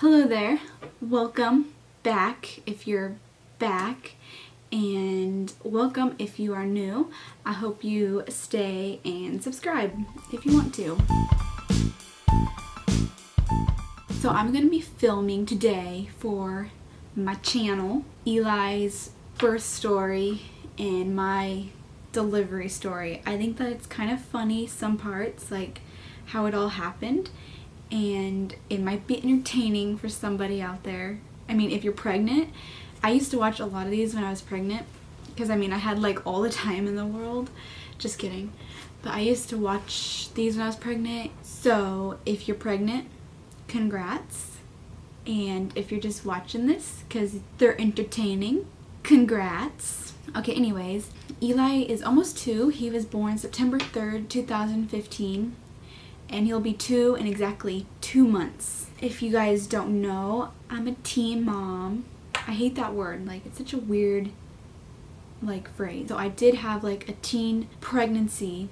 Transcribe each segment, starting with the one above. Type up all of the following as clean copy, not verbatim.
Hello there, welcome back if you're back, and welcome if you are new. I hope you stay and subscribe if you want to. So I'm going to be filming today for my channel, Eli's birth story and my delivery story. I think that it's kind of funny, some parts, like how it all happened. And it might be entertaining for somebody out there. I mean, if you're pregnant, I used to watch a lot of these when I was pregnant because I had like all the time in the world. Just kidding. But I used to watch these when I was pregnant. So if you're pregnant, congrats. And if you're just watching this because they're entertaining, congrats. Okay, anyways, Eli is almost 2. He was born September 3rd, 2015. And he'll be 2 in exactly 2 months. If you guys don't know, I'm a teen mom. I hate that word. Like, it's such a weird, phrase. So I did have, a teen pregnancy.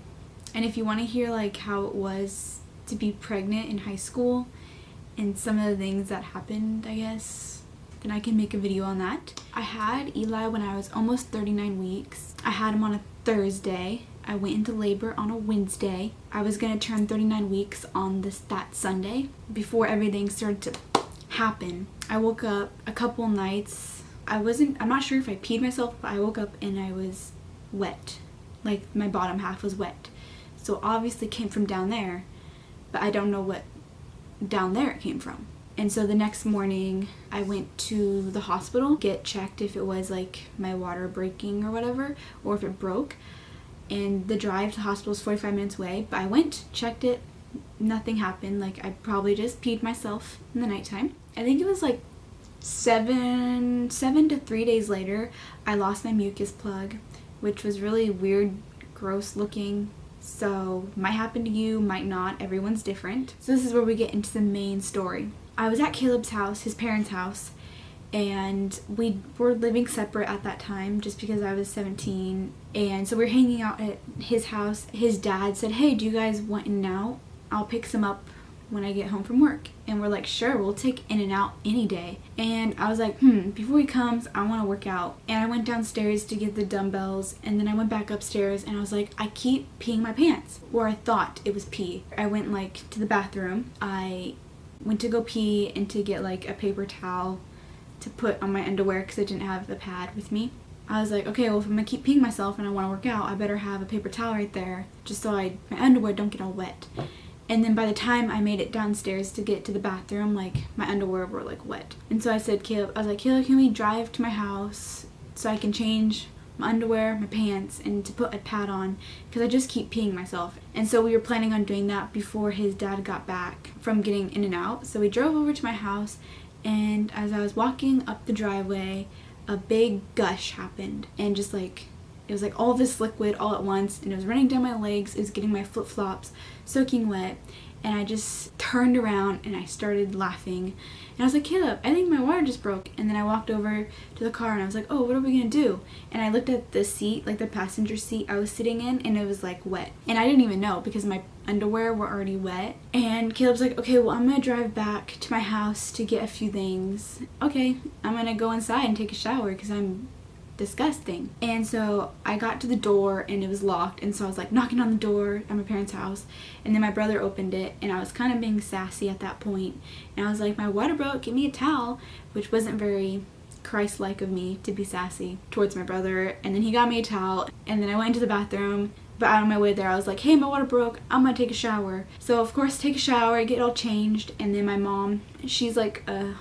And if you want to hear, how it was to be pregnant in high school and some of the things that happened, I guess, then I can make a video on that. I had Eli when I was almost 39 weeks. I had him on a Thursday. I went into labor on a Wednesday. I was going to turn 39 weeks on that Sunday before everything started to happen. I woke up a couple nights. I'm not sure if I peed myself, but I woke up and I was wet. Like, my bottom half was wet. So obviously it came from down there, but I don't know what down there it came from. And so the next morning I went to the hospital, get checked if it was my water breaking or whatever, or if it broke. And the drive to the hospital is 45 minutes away, but I went, checked it, nothing happened. I probably just peed myself in the nighttime. I think it was 7 to 3 days later, I lost my mucus plug, which was really weird, gross looking. So might happen to you, might not, everyone's different. So this is where we get into the main story. I was at Caleb's house, his parents' house, and we were living separate at that time just because I was 17. And so we were hanging out at his house. His dad said, "Hey, do you guys want In-N-Out? I'll pick some up when I get home from work." And we're like, "Sure, we'll take In-N-Out any day." And I was like, before he comes, I want to work out. And I went downstairs to get the dumbbells, and then I went back upstairs and I was like, I keep peeing my pants. Or I thought it was pee. I went to the bathroom. I went to go pee and to get a paper towel to put on my underwear because I didn't have the pad with me. I was like, okay, well, if I'm gonna keep peeing myself and I want to work out, I better have a paper towel right there just so my underwear don't get all wet. And then by the time I made it downstairs to get to the bathroom, my underwear were wet. And so I said, Caleb, can we drive to my house so I can change my underwear, my pants, and to put a pad on because I just keep peeing myself. And so we were planning on doing that before his dad got back from getting In-N-Out. So we drove over to my house. And as I was walking up the driveway, a big gush happened, and it was all this liquid all at once, and it was running down my legs, it was getting my flip-flops soaking wet, and I just turned around and I started laughing. And I was like, Caleb, I think my water just broke. And then I walked over to the car and I was like, oh, what are we gonna do? And I looked at the seat, the passenger seat I was sitting in, and it was wet. And I didn't even know because my underwear were already wet. And Caleb's like, okay, well, I'm gonna drive back to my house to get a few things. Okay, I'm gonna go inside and take a shower because I'm disgusting. And so I got to the door and it was locked, and so I was knocking on the door at my parents' house, and then my brother opened it, and I was kind of being sassy at that point, and I was like, my water broke, give me a towel, which wasn't very Christ-like of me to be sassy towards my brother. And then he got me a towel, and then I went into the bathroom. But on my way there, I was like, hey, my water broke, I'm gonna take a shower. So of course, take a shower, get all changed, and then my mom, she's a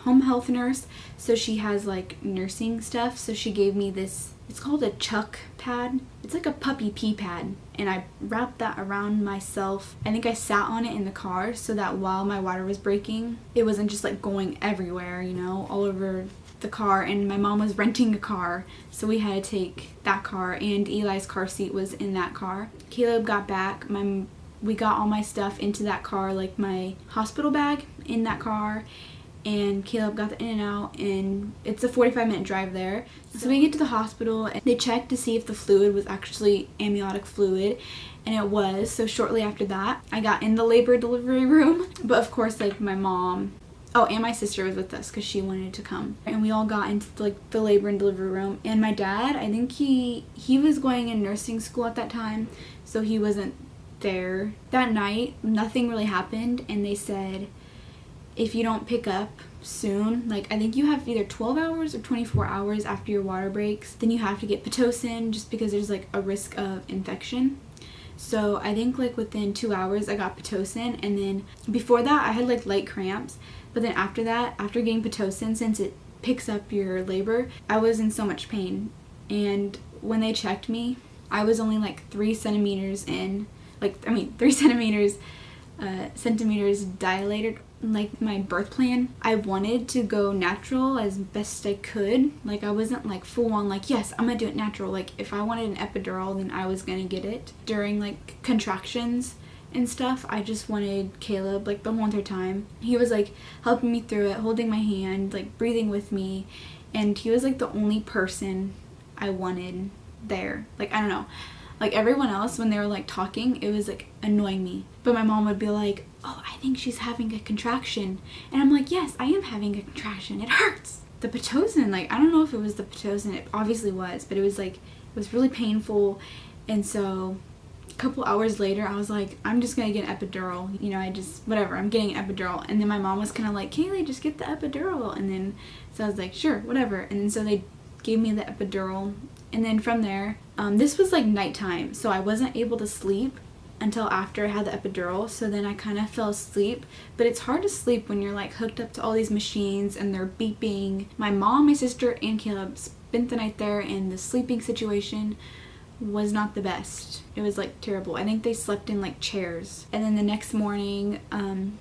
home health nurse, so she has nursing stuff, so she gave me this, it's called a chuck pad. It's a puppy pee pad, and I wrapped that around myself. I think I sat on it in the car so that while my water was breaking, it wasn't just going everywhere, all over the car. And my mom was renting a car, so we had to take that car, and Eli's car seat was in that car. Caleb got back, we got all my stuff into that car, my hospital bag in that car, and Caleb got the In-N-Out, and it's a 45-minute drive there. So we get to the hospital, and they checked to see if the fluid was actually amniotic fluid, and it was. So shortly after that, I got in the labor delivery room, but of course my mom Oh, and my sister was with us because she wanted to come. And we all got into like the labor and delivery room. And my dad, I think he was going in nursing school at that time, so he wasn't there. That night, nothing really happened, and they said, if you don't pick up soon, like I think you have either 12 hours or 24 hours after your water breaks, then you have to get Pitocin just because there's like a risk of infection. So I think like within 2 hours I got Pitocin, and then before that I had like light cramps, but then after that, after getting Pitocin, since it picks up your labor, I was in so much pain. And when they checked me, I was only like 3 centimeters in, like 3 centimeters dilated. Like my birth plan, I wanted to go natural as best I could. Like I wasn't like full on like, yes, I'm gonna do it natural. Like if I wanted an epidural, then I was gonna get it. During like contractions and stuff, I just wanted Caleb like the whole entire time. He was like helping me through it, holding my hand, like breathing with me, and he was like the only person I wanted there. Like I don't know, like everyone else when they were like talking, it was like annoying me. But my mom would be like, oh, I think she's having a contraction. And I'm like, yes, I am having a contraction. It hurts. The Pitocin, like, I don't know if it was the Pitocin. It obviously was, but it was like, it was really painful. And so a couple hours later, I was like, I'm just going to get an epidural. You know, whatever, I'm getting an epidural. And then my mom was kind of like, Kaylee, just get the epidural. And then, so I was like, sure, whatever. And then so they gave me the epidural. And then from there, this was like nighttime, so I wasn't able to sleep until after I had the epidural. So then I kind of fell asleep, but it's hard to sleep when you're like hooked up to all these machines and they're beeping. My mom, my sister, and Caleb spent the night there, and the sleeping situation was not the best. It was like terrible. I think they slept in like chairs. And then the next morning,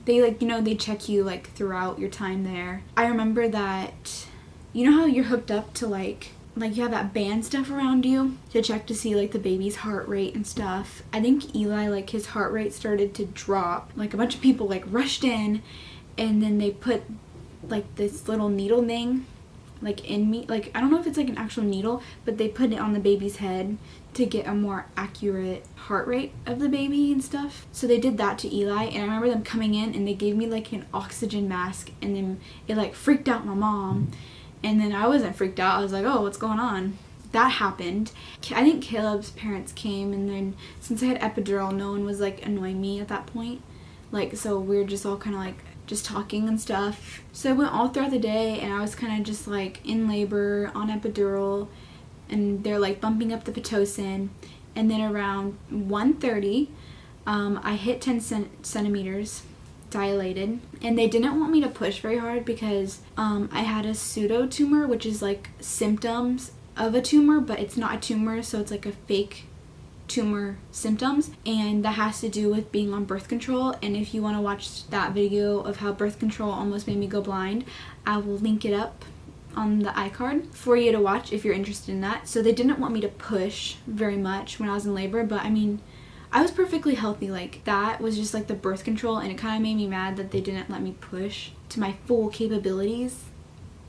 they like, you know, they check you like throughout your time there. I remember that, you know how you're hooked up to like you have that band stuff around you to check to see like the baby's heart rate and stuff. I think Eli, like his heart rate started to drop. Like a bunch of people like rushed in, and then they put like this little needle thing like in me. Like I don't know if it's like an actual needle, but they put it on the baby's head to get a more accurate heart rate of the baby and stuff. So they did that to Eli, and I remember them coming in and they gave me like an oxygen mask, and then it like freaked out my mom. And then I wasn't freaked out. I was like, oh, what's going on? That happened. I think Caleb's parents came, and then since I had epidural, no one was like annoying me at that point. Like, so we were just all kind of like just talking and stuff. So I went all throughout the day, and I was kind of just like in labor on epidural, and they're like bumping up the Pitocin. And then around 1:30, I hit 10 centimeters dilated, and they didn't want me to push very hard because I had a pseudo tumor, which is like symptoms of a tumor, but it's not a tumor, so it's like a fake tumor symptoms, and that has to do with being on birth control. And if you want to watch that video of how birth control almost made me go blind, I will link it up on the iCard for you to watch if you're interested in that. So they didn't want me to push very much when I was in labor, but I mean, I was perfectly healthy. Like that was just like the birth control, and it kind of made me mad that they didn't let me push to my full capabilities,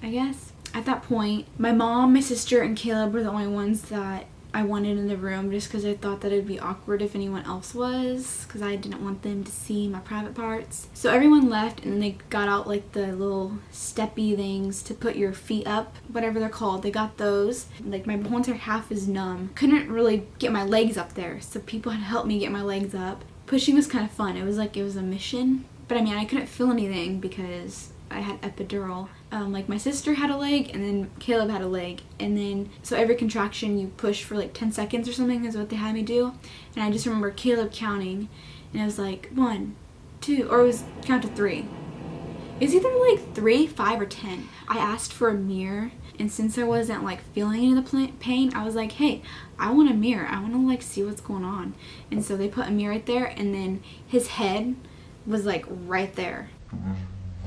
I guess. At that point, my mom, my sister, and Caleb were the only ones that I wanted in the room, just because I thought that it'd be awkward if anyone else was, because I didn't want them to see my private parts. So everyone left, and then they got out like the little steppy things to put your feet up, whatever they're called. They got those. Like my whole entire half is numb. Couldn't really get my legs up there, so people had to help me get my legs up. Pushing was kind of fun. It was like it was a mission. But I mean, I couldn't feel anything because I had epidural. Like my sister had a leg, and then Caleb had a leg, and then so every contraction you push for like 10 seconds or something is what they had me do. And I just remember Caleb counting, and it was like 1, 2, or it was count to 3. It was either like 3, 5, or 10. I asked for a mirror, and since I wasn't like feeling any of the pain, I was like, hey, I want a mirror. I want to like see what's going on. And so they put a mirror right there, and then his head was like right there.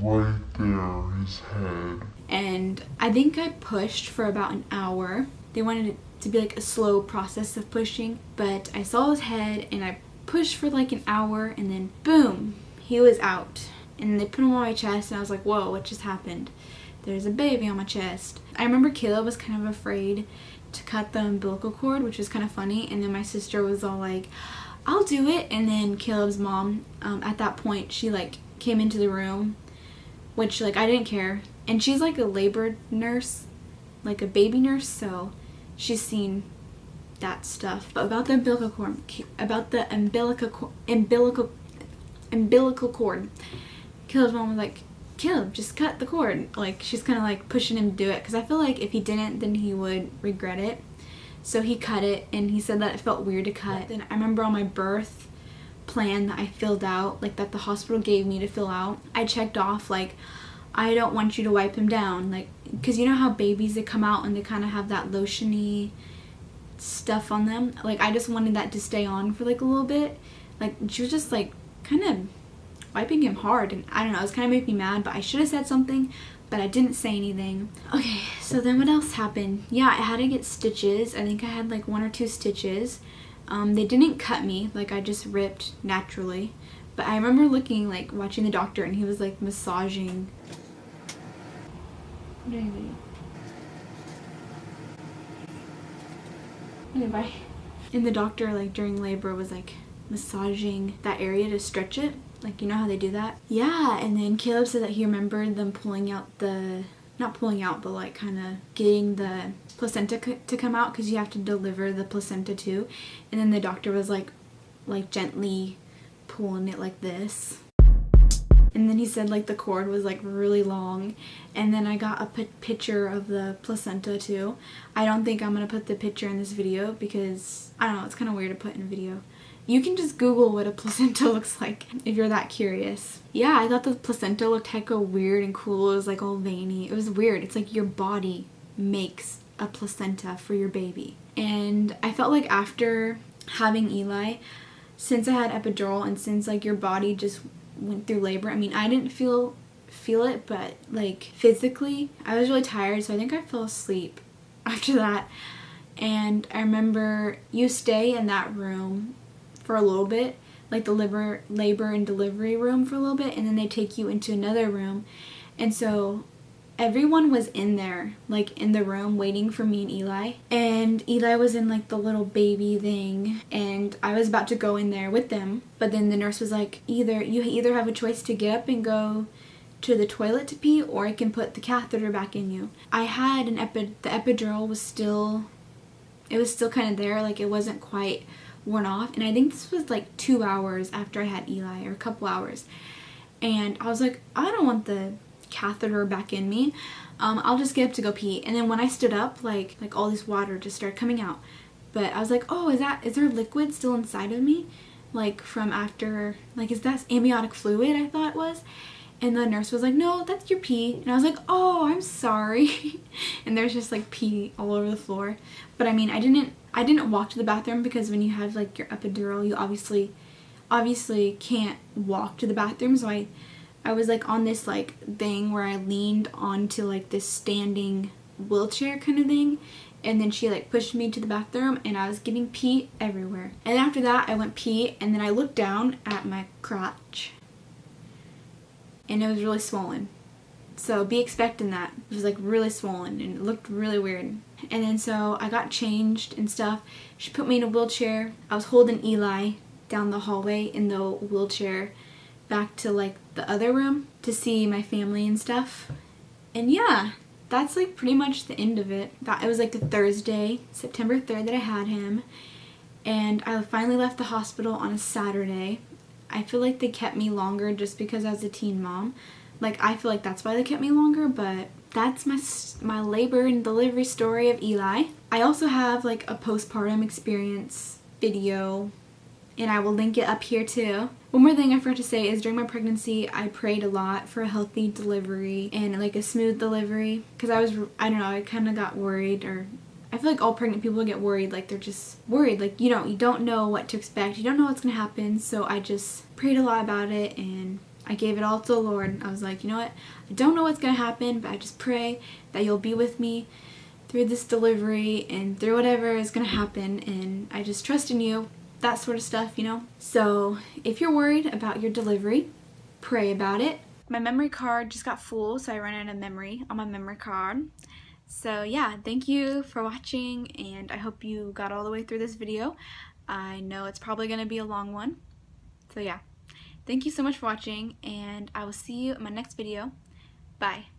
Right there, his head. And I think I pushed for about an hour. They wanted it to be like a slow process of pushing, but I saw his head and I pushed for like an hour, and then boom, he was out. And they put him on my chest, and I was like, whoa, what just happened? There's a baby on my chest. I remember Caleb was kind of afraid to cut the umbilical cord, which was kind of funny, and then my sister was all like, I'll do it. And then Caleb's mom, at that point, she like came into the room which like I didn't care. And she's like a labor nurse, like a baby nurse, so she's seen that stuff. But about the umbilical cord, Caleb's mom was like, Caleb, just cut the cord. Like, she's kind of like pushing him to do it, because I feel like if he didn't, then he would regret it. So he cut it, and he said that it felt weird to cut. Then I remember on my birth plan that I filled out, like that the hospital gave me to fill out, I checked off like, I don't want you to wipe him down, like, because you know how babies, they come out and they kind of have that lotiony stuff on them. Like, I just wanted that to stay on for like a little bit. Like, she was just like kind of wiping him hard, and I don't know, it was kind of making me mad, but I should have said something, but I didn't say anything. Okay, so then what else happened? Yeah, I had to get stitches. I think I had like 1 or 2 stitches. They didn't cut me, like I just ripped naturally. But I remember looking, like watching the doctor, and he was like massaging. Okay, bye. And the doctor, like during labor, was like massaging that area to stretch it. Like, you know how they do that? Yeah, and then Caleb said that he remembered them pulling out the, not pulling out, but like kind of getting the placenta to come out, because you have to deliver the placenta too. And then the doctor was like gently pulling it like this. And then he said like the cord was like really long. And then I got a picture of the placenta too. I don't think I'm gonna put the picture in this video because I don't know, it's kind of weird to put in a video. You can just Google what a placenta looks like if you're that curious. Yeah, I thought the placenta looked hecka weird and cool. It was like all veiny. It was weird. It's like your body makes a placenta for your baby. And I felt like after having Eli, since I had epidural and since like your body just went through labor, I mean, I didn't feel it, but like physically I was really tired, so I think I fell asleep after that. And I remember you stay in that room for a little bit, like the labor and delivery room for a little bit, and then they take you into another room. And so everyone was in there, like in the room waiting for me and Eli. And Eli was in like the little baby thing, and I was about to go in there with them, but then the nurse was like, you either have a choice to get up and go to the toilet to pee, or I can put the catheter back in you. I had the epidural was still, it was still kind of there, like it wasn't quite worn off. And I think this was like 2 hours after I had Eli, or a couple hours. And I was like, I don't want the catheter back in me. I'll just get up to go pee. And then when I stood up, like all this water just started coming out. But I was like, oh, is there liquid still inside of me? Like from after, like, is that amniotic fluid? I thought it was. And the nurse was like, no, that's your pee. And I was like, oh, I'm sorry. And there's just like pee all over the floor. But I mean, I didn't walk to the bathroom, because when you have like your epidural, you obviously can't walk to the bathroom. So I was like on this like thing where I leaned onto like this standing wheelchair kind of thing. And then she like pushed me to the bathroom, and I was getting pee everywhere. And after that I went pee, and then I looked down at my crotch, and it was really swollen. So be expecting that. It was like really swollen, and it looked really weird. And then so I got changed and stuff. She put me in a wheelchair. I was holding Eli down the hallway in the wheelchair back to like the other room to see my family and stuff. And yeah, that's like pretty much the end of it. It was like a Thursday, September 3rd, that I had him. And I finally left the hospital on a Saturday. I feel like they kept me longer just because I was a teen mom. Like, I feel like that's why they kept me longer, but that's my labor and delivery story of Eli. I also have like a postpartum experience video, and I will link it up here too. One more thing I forgot to say is during my pregnancy, I prayed a lot for a healthy delivery and like a smooth delivery, because I don't know, I kind of got worried, or I feel like all pregnant people get worried, like they're just worried, like you don't know what to expect, you don't know what's gonna happen. So I just prayed a lot about it, and I gave it all to the Lord. I was like, you know what, I don't know what's gonna happen, but I just pray that you'll be with me through this delivery and through whatever is gonna happen, and I just trust in you, that sort of stuff, you know. So if you're worried about your delivery, pray about it. My memory card just got full, so I ran out of memory on my memory card. So yeah, thank you for watching, and I hope you got all the way through this video. I know it's probably going to be a long one. So yeah, thank you so much for watching, and I will see you in my next video. Bye.